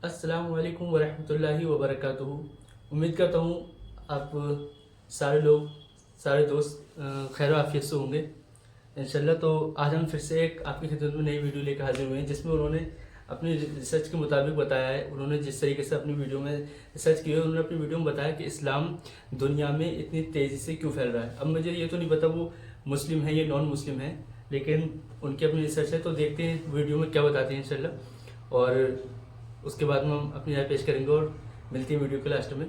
अस्सलामु अलैकुम वरहमतुल्लाहि वबरकातुहू। उम्मीद करता हूँ आप सारे लोग सारे दोस्त खैर आफियत से होंगे इंशाल्लाह। तो आज हम फिर से एक आपकी खिदमत में नई वीडियो लेकर हाजिर हुए हैं, जिसमें उन्होंने अपनी रिसर्च के मुताबिक बताया है। उन्होंने जिस तरीके से अपनी वीडियो में रिसर्च की है, उन्होंने अपनी वीडियो में बताया कि इस्लाम दुनिया में इतनी तेज़ी से क्यों फैल रहा है। अब मुझे ये तो नहीं पता वो मुस्लिम है या नॉन मुस्लिम है, लेकिन उनकी अपनी रिसर्च है, तो देखते हैं वीडियो में क्या बताते हैं इंशाल्लाह। और उसके बाद में हम अपनी राय पेश करेंगे और मिलती है वीडियो के लास्ट में।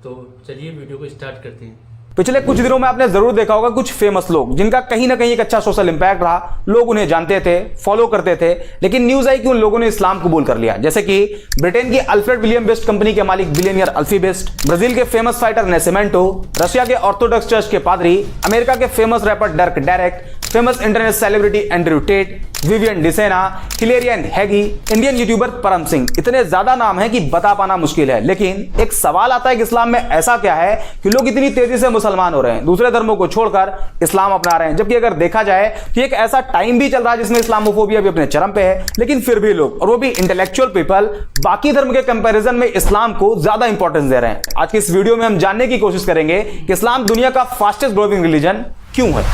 तो चलिए वीडियो को स्टार्ट करते हैं। पिछले कुछ दिनों में आपने जरूर देखा होगा कुछ फेमस लोग जिनका कहीं ना कहीं एक अच्छा सोशल इंपैक्ट रहा, लोग उन्हें जानते थे, फॉलो करते थे, लेकिन न्यूज आई कि उन लोगों ने इस्लाम कबूल कर लिया। जैसे कि ब्रिटेन की अल्फ्रेड विलियम बेस्ट कंपनी के मालिक बिलियनियर अल्फी बेस्ट, ब्राजील के फेमस फाइटर नेसिमेंटो, रशिया के ऑर्थोडॉक्स चर्च के पादरी, अमेरिका के famous rapper डर्क Derek, famous internet celebrity Andrew Tate, Vivian Dsena, हिलेरियन हैगी, इंडियन यूट्यूबर परम सिंह। इतने ज्यादा नाम है कि बता पाना मुश्किल है। लेकिन एक सवाल आता है कि इस्लाम में ऐसा क्या है कि लोग इतनी तेजी से मुसलमान हो रहे हैं, दूसरे धर्मों को छोड़कर इस्लाम अपना रहे हैं। जबकि अगर देखा जाए तो एक ऐसा टाइम भी चल रहा है जिसमें इस्लामोफोबिया भी अपने चरम पे है, लेकिन फिर भी लोग, और वो भी इंटेलेक्चुअल पीपल, बाकी धर्म के कंपैरिजन में इस्लाम को ज्यादा इंपॉर्टेंस दे रहे हैं। आज की इस वीडियो में हम जानने की कोशिश करेंगे कि इस्लाम दुनिया का फास्टेस्ट ग्रोइंग रिलीजन क्यों है।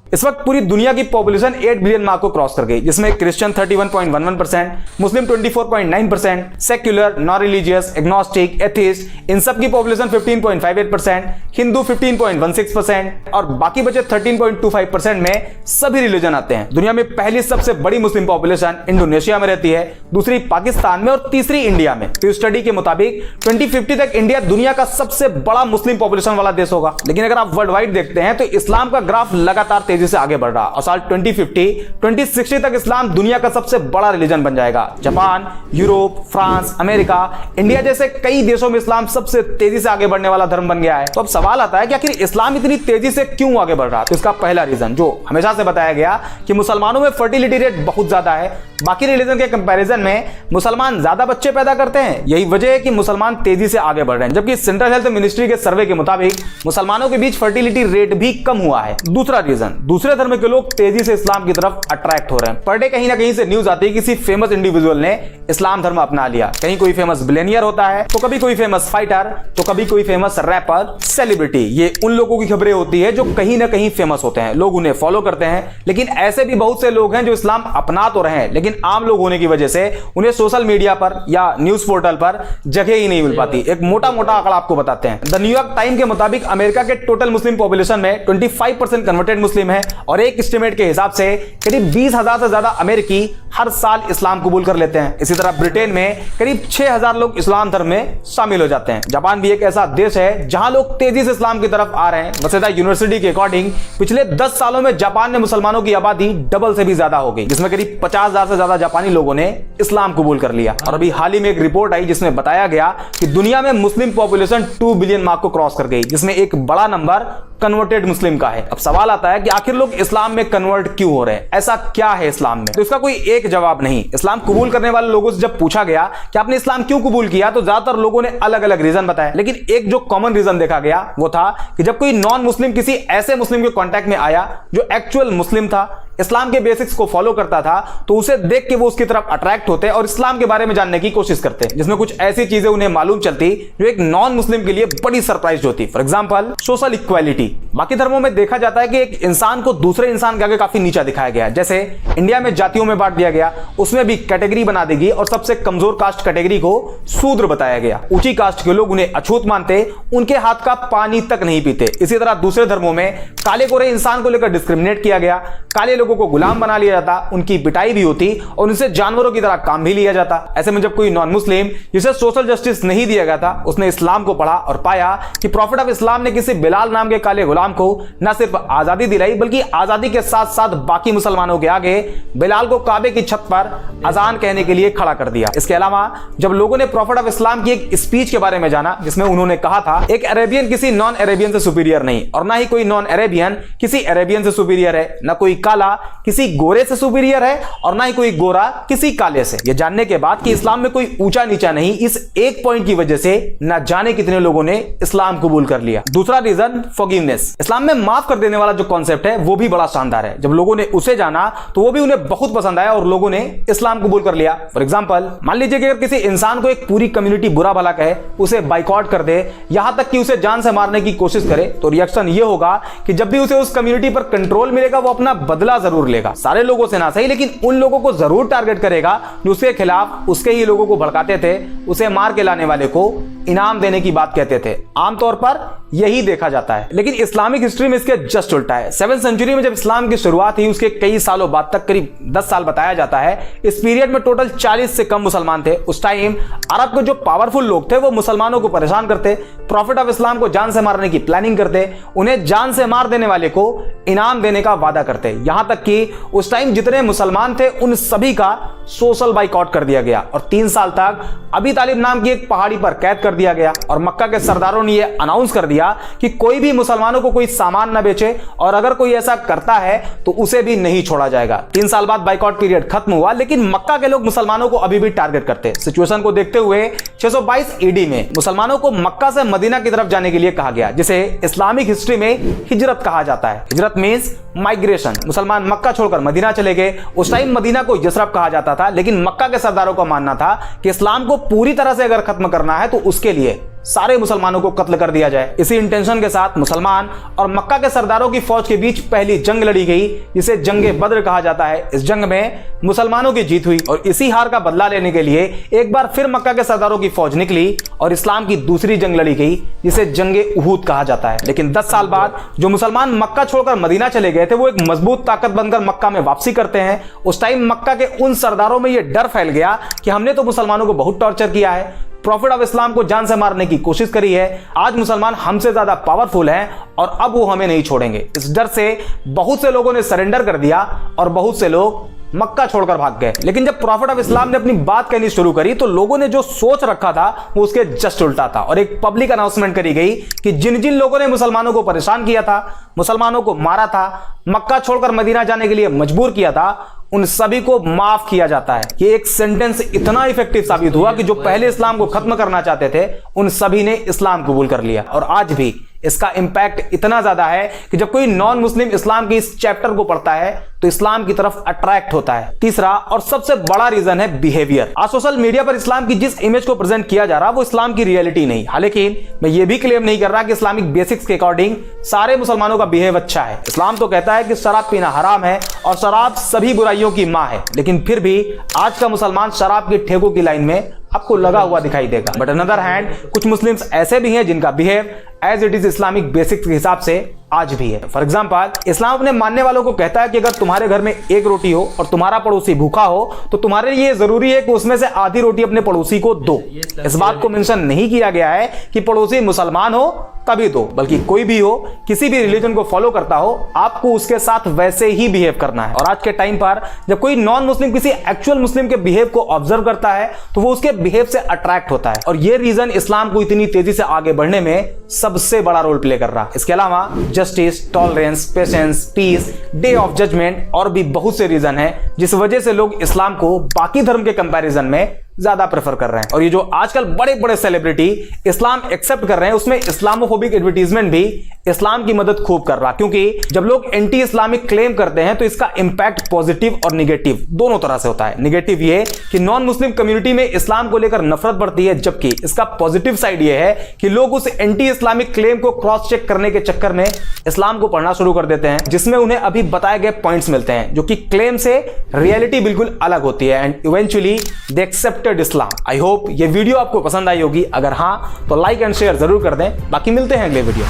इस वक्त पूरी दुनिया की पॉपुलेशन 8 बिलियन मार्क को क्रॉस कर गई, जिसमें Christian 31.11%, Muslim 24.9%, secular, non religious, agnostic, atheist, इन सब की पॉपुलेशन 15.58%, हिंदू 15.16% और बाकी बचे 13.25% में सभी रिलीजन आते हैं। दुनिया में पहली सबसे बड़ी मुस्लिम पॉपुलेशन इंडोनेशिया में रहती है, दूसरी पाकिस्तान में और तीसरी इंडिया में। तो स्टडी के मुताबिक 2050 तक इंडिया दुनिया का सबसे बड़ा मुस्लिम पॉपुलेशन वाला देश होगा। लेकिन अगर आप वर्ल्ड वाइड देखते हैं तो इस्लाम का ग्राफ लगातार तेजी से आगे बढ़ रहा और साल 2050-2060 तक इस्लाम दुनिया का सबसे बड़ा रिलीजन बन जाएगा। Japan, Europe, France, America, India जैसे कई देशों में इस्लाम सबसे तेजी से आगे बढ़ने वाला धर्म बन गया है। तो अब सवाल आता है कि आखिर इस्लाम इतनी तेजी से क्यों आगे बढ़ रहा है। तो इसका पहला रीजन जो हमेशा से बताया गया कि मुसलमानों में फर्टिलिटी रेट बहुत ज्यादा है, बाकी रिलीजन के कंपैरिजन में मुसलमान ज्यादा बच्चे पैदा करते हैं। यही वजह है कि मुसलमान तेजी से आगे बढ़ रहे हैं। जबकि सेंट्रल हेल्थ मिनिस्ट्री के सर्वे के मुताबिक मुसलमानों के बीच फर्टिलिटी रेट भी कम हुआ है। दूसरा रीजन, दूसरे धर्म के लोग तेजी से इस्लाम की तरफ अट्रैक्ट हो रहे हैं। पर डे कहीं ना कहीं से न्यूज आती है किसी फेमस इंडिविजुअल ने इस्लाम धर्म अपना लिया। कहीं कोई फेमस बिलियनियर होता है, तो कभी कोई फेमस फाइटर, तो कभी कोई फेमस रैपर, सेलिब्रिटी। ये उन लोगों की खबरें होती है जो कहीं ना कहीं फेमस होते हैं, लोग उन्हें फॉलो करते हैं। लेकिन ऐसे भी बहुत से लोग हैं जो इस्लाम अपना तो रहे हैं, लेकिन आम लोग होने की वजह से उन्हें सोशल मीडिया पर या न्यूज पोर्टल पर जगह ही नहीं मिल पाती। एक मोटा मोटा आंकड़ा आपको बताते हैं। द न्यूयॉर्क टाइम के मुताबिक अमेरिका के टोटल मुस्लिम पॉपुलेशन में 25% कन्वर्टेड मुस्लिम है और एक एस्टिमेट के हिसाब से करीब 20,000 से ज्यादा अमेरिकी हर साल इस्लाम कबूल कर लेते हैं। इसी तरह ब्रिटेन में करीब 6,000 लोग इस्लाम धर्म में शामिल हो जाते हैं। जापान भी एक ऐसा देश है जहां लोग तेजी से इस्लाम की तरफ आ रहे हैं। वसेदा यूनिवर्सिटी के अकॉर्डिंग पिछले 10 सालों में जापान में मुसलमानों की आबादी डबल से भी ज्यादा हो गई, जिसमें करीब 50,000 से ज्यादा जापानी लोगों ने इस्लाम कबूल कर लिया। और अभी हाल ही में एक रिपोर्ट आई जिसमें बताया गया कि दुनिया में मुस्लिम पॉपुलेशन 2 बिलियन मार्क को क्रॉस कर गई, जिसमें एक बड़ा नंबर कन्वर्टेड मुस्लिम का है। अब सवाल आता है कि आखिर लोग इस्लाम में कन्वर्ट क्यों हो रहे हैं, ऐसा क्या है इस्लाम में। तो इसका कोई एक जवाब नहीं। इस्लाम कबूल करने वाले लोगों से जब पूछा गया कि आपने इस्लाम क्यों कबूल किया, तो ज्यादातर लोगों ने अलग अलग रीजन बताया। लेकिन एक जो कॉमन रीजन देखा गया वो था कि जब कोई नॉन मुस्लिम किसी ऐसे मुस्लिम के कांटेक्ट में आया जो एक्चुअल मुस्लिम था, इस्लाम के बेसिक्स को फॉलो करता था, तो उसे देख के वो उसकी तरफ अट्रैक्ट होते और इस्लाम के बारे में जानने की कोशिश करते, जिसमें कुछ ऐसी चीजें उन्हें मालूम चलती जो एक नॉन मुस्लिम के लिए बड़ी सरप्राइज होती। For example social equality. बाकी धर्मों में देखा जाता है कि एक इंसान को दूसरे इंसान के आगे काफी नीचा दिखाया गया। जैसे इंडिया में जातियों में बांट दिया गया, उसमें भी कैटेगरी बना दी गई और सबसे कमजोर कास्ट कैटेगरी को शूद्र बताया गया। ऊंची कास्ट के लोग उन्हें अछूत मानते, उनके हाथ का पानी तक नहीं पीते। इसी तरह दूसरे धर्मों में काले गोरे इंसान को लेकर डिस्क्रिमिनेट किया गया, काले लोगों को गुलाम बना लिया जाता, उनकी पिटाई भी होती और उनसे जानवरों की तरह काम भी लिया जाता। ऐसे में जब कोई नॉन मुस्लिम जिसे सोशल जस्टिस नहीं दिया गया था, उसने इस्लाम को पढ़ा और पाया कि प्रॉफिट ऑफ इस्लाम ने किसी बिलाल नाम के काले गुलाम को न सिर्फ आजादी दिलाई, बल्कि आजादी के साथ साथ बाकी मुसलमानों के आगे बिलाल को काबे की छत पर अजान कहने के लिए खड़ा कर दिया। इसके अलावा जब लोगों ने प्रॉफिट ऑफ इस्लाम की एक स्पीच के बारे में जाना, जिसमें उन्होंने कहा था एक अरेबियन किसी नॉन अरेबियन से सुपीरियर नहीं और ना ही कोई नॉन अरेबियन किसी अरेबियन से सुपीरियर है, ना कोई काला किसी गोरे से सुपीरियर है और ना ही कोई गोरा किसी काले से। यह जानने के बाद कि इस्लाम में कोई ऊंचा नीचा नहीं, इस एक पॉइंट की वजह से न जाने कितने लोगों ने इस्लाम कबूल कर लिया। दूसरा रीजन फॉरगिवनेस। इस्लाम में माफ कर देने वाला जो कॉन्सेप्ट है वो भी बड़ा शानदार है। जब लोगों ने उसे जाना तो वो भी उन्हें बहुत पसंद आया और लोगों ने इस्लाम कबूल कर लिया। फॉर एग्जांपल, मान लीजिए कि अगर किसी इंसान को एक पूरी कम्युनिटी बुरा भला कहे, उसे बाइकआउट कर दे, यहां तक कि उसे जान से मारने की कोशिश करे, तो रिएक्शन ये होगा कि जब भी उसे उस कम्युनिटी पर कंट्रोल मिलेगा वो अपना बदला जरूर लेगा। सारे लोगों से ना सही, लेकिन उन लोगों को जरूर टारगेट करेगा जो उसके खिलाफ उसके ही लोगों को भड़काते थे, उसे मार के लाने वाले को इनाम देने की बात कहते थे। आमतौर पर यही देखा जाता है, लेकिन इस्लामिक हिस्ट्री में इसके जस्ट उल्टा है। 7वीं सेंचुरी में जब इस्लाम की शुरुआत हुई, उसके कई सालों बाद तक, करीब 10 साल बताया जाता है, इस पीरियड में टोटल 40 से कम मुसलमान थे। उस टाइम अरब के जो पावरफुल लोग थे वो मुसलमानों को परेशान करते, प्रॉफिट ऑफ इस्लाम को जान से मारने की प्लानिंग करते, उन्हें जान से मार देने वाले को इनाम देने का वादा करते। यहां तक कि उस टाइम जितने मुसलमान थे उन सभी का सोशल बाइकआउट कर दिया गया और 3 साल तक अबी तालिब नाम की एक पहाड़ी पर कैद कर दिया गया। और मक्का के सरदारों ने यह अनाउंस कर दिया कि कोई भी मुसलमानों को कोई सामान न बेचे और अगर कोई ऐसा करता है तो उसे भी नहीं छोड़ा जाएगा। 3 साल बाद बाइकआउट पीरियड खत्म हुआ, लेकिन मक्का के लोग मुसलमानों को अभी भी टारगेट करते। सिचुएशन को देखते हुए 622 ईडी में मुसलमानों को मक्का से मदीना की तरफ जाने के लिए कहा गया, जिसे इस्लामिक हिस्ट्री में हिजरत कहा जाता है। हिजरत मींस माइग्रेशन। मुसलमान मक्का छोड़कर मदीना चले गए। उस टाइम मदीना को यसरब कहा जाता था, लेकिन मक्का के सरदारों का मानना था कि इस्लाम को पूरी तरह से अगर खत्म करना है तो उसके लिए सारे मुसलमानों को कत्ल कर दिया जाए। इसी इंटेंशन के साथ मुसलमान और मक्का के सरदारों की फौज के बीच पहली जंग लड़ी गई, जिसे जंगे बद्र कहा जाता है। इस जंग में मुसलमानों की जीत हुई और इसी हार का बदला लेने के लिए एक बार फिर मक्का के सरदारों की फौज निकली और इस्लाम की दूसरी जंग लड़ी गई, जिसे जंगे उहूद कहा जाता है। लेकिन 10 साल बाद जो मुसलमान मक्का छोड़कर मदीना चले गए थे वो एक मजबूत ताकत बनकर मक्का में वापसी करते हैं। उस टाइम मक्का के उन सरदारों में यह डर फैल गया कि हमने तो मुसलमानों को बहुत टॉर्चर किया है, प्रॉफिट ऑफ इस्लाम को जान से मारने की कोशिश करी है, आज मुसलमान हमसे ज्यादा पावरफुल हैं और अब वो हमें नहीं छोड़ेंगे। इस डर से बहुत से लोगों ने सरेंडर कर दिया और बहुत से लोग मक्का छोड़कर भाग गए। लेकिन जब प्रॉफिट ऑफ इस्लाम ने अपनी बात कहनी शुरू करी तो लोगों ने जो सोच रखा था वो उसके जस्ट उल्टा था और एक पब्लिक अनाउंसमेंट करी गई कि जिन जिन लोगों ने मुसलमानों को परेशान किया था, मुसलमानों को मारा था, मक्का छोड़कर मदीना जाने के लिए मजबूर किया था, उन सभी को माफ किया जाता है। ये एक सेंटेंस इतना इफेक्टिव साबित हुआ कि जो पहले इस्लाम को खत्म करना चाहते थे उन सभी ने इस्लाम कबूल कर लिया। और आज भी इसका इंपैक्ट इतना ज्यादा है कि जब कोई नॉन मुस्लिम इस्लाम के इस चैप्टर को पढ़ता है तो इस्लाम की तरफ अट्रैक्ट होता है। तीसरा और सबसे बड़ा रीजन है बिहेवियर। आज सोशल मीडिया पर इस्लाम की जिस इमेज को प्रेजेंट किया जा रहा है वो इस्लाम की रियलिटी नहीं। हालांकि मैं ये भी क्लेम नहीं कर रहा कि इस्लामिक बेसिक्स के अकॉर्डिंग सारे मुसलमानों का बिहेव अच्छा है। इस्लाम तो कहता है कि शराब पीना हराम है और शराब सभी बुराइयों की मां है, लेकिन फिर भी आज का मुसलमान शराब के ठेकों की लाइन में आपको लगा हुआ दिखाई देगा। बट अनदर हैंड कुछ मुस्लिम्स ऐसे भी हैं जिनका behave as it is Islamic basics के हिसाब से आज भी है। फॉर एग्जाम्पल, इस्लाम अपने मानने वालों को कहता है कि अगर तुम्हारे घर में एक रोटी हो और तुम्हारा पड़ोसी भूखा हो तो तुम्हारे लिए जरूरी है कि उसमें से आधी रोटी अपने पड़ोसी को दो। इस बात को मेंशन नहीं किया गया है कि पड़ोसी मुसलमान हो तभी दो, बल्कि कोई भी हो, किसी भी रिलीजन को फॉलो करता हो, आपको उसके साथ वैसे ही बिहेव करना है। और आज के टाइम पर जब कोई नॉन मुस्लिम किसी एक्चुअल मुस्लिम के बिहेव को ऑब्जर्व करता है तो वो उसके बिहेव से अट्रैक्ट होता है और ये रीजन इस्लाम को इतनी तेजी से आगे बढ़ने में सबसे बड़ा रोल प्ले कर रहा है। इसके अलावा justice, tolerance, patience, peace, day of judgement और भी बहुत से रीजन है जिस वजह से लोग इस्लाम को बाकी धर्म के कंपैरिजन में ज्यादा प्रेफर कर रहे हैं। और ये जो आजकल बड़े बड़े सेलिब्रिटी इस्लाम एक्सेप्ट कर रहे हैं उसमें इस्लामोफोबिक एडवर्टीजमेंट भी इस्लाम की मदद खूब कर रहा, क्योंकि जब लोग एंटी इस्लामिक क्लेम करते हैं तो इसका इंपैक्ट पॉजिटिव और निगेटिव दोनों तरह से होता है। निगेटिव ये कि नॉन मुस्लिम कम्युनिटी में इस्लाम को लेकर नफरत बढ़ती है, जबकि इसका पॉजिटिव साइड ये है कि लोग उस एंटी इस्लामिक क्लेम को क्रॉस चेक करने के चक्कर में इस्लाम को पढ़ना शुरू कर देते हैं, जिसमें उन्हें अभी बताए गए पॉइंट्स मिलते हैं जो कि क्लेम से रियलिटी बिल्कुल अलग होती है and eventually they accepted Islam. I hope ये वीडियो आपको पसंद आई होगी। अगर हाँ तो लाइक एंड शेयर जरूर कर दें। बाकी मिलते हैं अगले वीडियो।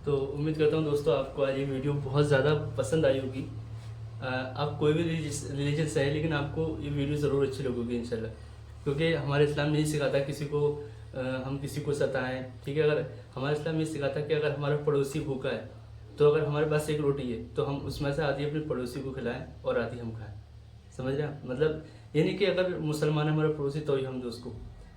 तो उम्मीद करता हूँ दोस्तों आपको आज ये वीडियो बहुत ज़्यादा पसंद आई होगी। आप कोई भी रिलीजन से है लेकिन आपको ये वीडियो ज़रूर अच्छी लगेगी इंशाल्लाह, क्योंकि हमारे इस्लाम नहीं सिखाता किसी को हम किसी को सताएं। ठीक है, अगर हमारे इस्लाम ये सिखाता कि अगर हमारा पड़ोसी भूखा है तो अगर हमारे पास एक रोटी है तो हम उसमें से आधी अपने पड़ोसी को खिलाएं और आधी हम खाएं। समझ रहे हैं? मतलब ये नहीं कि अगर मुसलमान है हमारा पड़ोसी तो ही हम दो उसको,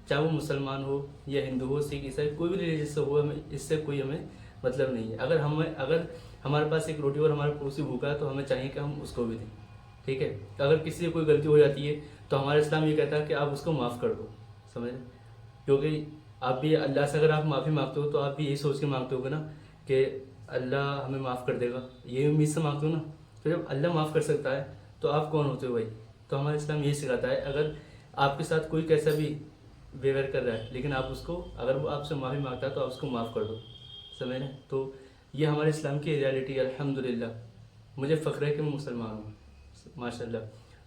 चाहे वो मुसलमान हो या हिंदू हो, सिख, ईसाई, कोई भी रिलीजन से हो, हमें इससे कोई हमें मतलब नहीं है। अगर हमारे पास एक रोटी और हमारा पड़ोसी भूखा है तो हमें चाहिए कि हम उसको भी दें, ठीक है। अगर किसी से कोई गलती हो जाती है तो हमारा इस्लाम ये कहता है कि आप उसको माफ़ कर दो, समझ रहे? क्योंकि आप भी अल्लाह से अगर आप माफ़ी मांगते हो तो आप भी यही सोच के मांगते होगे ना कि अल्लाह हमें माफ़ कर देगा, यही उम्मीद से मांगते हो ना। तो जब अल्लाह माफ़ कर सकता है तो आप कौन होते हो भाई? तो हमारा इस्लाम यही सिखाता है, अगर आपके साथ कोई कैसा भी व्यवहार कर रहा है लेकिन आप उसको, अगर वो आपसे माफ़ी मांगता है तो आप उसको माफ़ कर दो, समझ रहे? तो ये हमारे इस्लाम की रियलिटी है। अल्हम्दुलिल्लाह मुझे फ़ख्र है कि मैं मुसलमान हूँ, माशाल्लाह।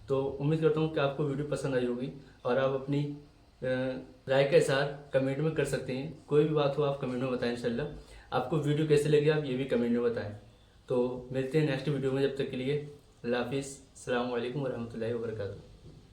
तो उम्मीद करता हूँ कि आपको वीडियो पसंद आई होगी और आप अपनी राय के साथ कमेंट में कर सकते हैं। कोई भी बात हो आप कमेंट में बताएं इंशाल्लाह। आपको वीडियो कैसे लगी आप ये भी कमेंट में बताएं। तो मिलते हैं नेक्स्ट वीडियो में, जब तक के लिए अल्लाह हाफिज़, अस्सलामु अलैकुम वरहमतुल्लाहि वबरकातुहू।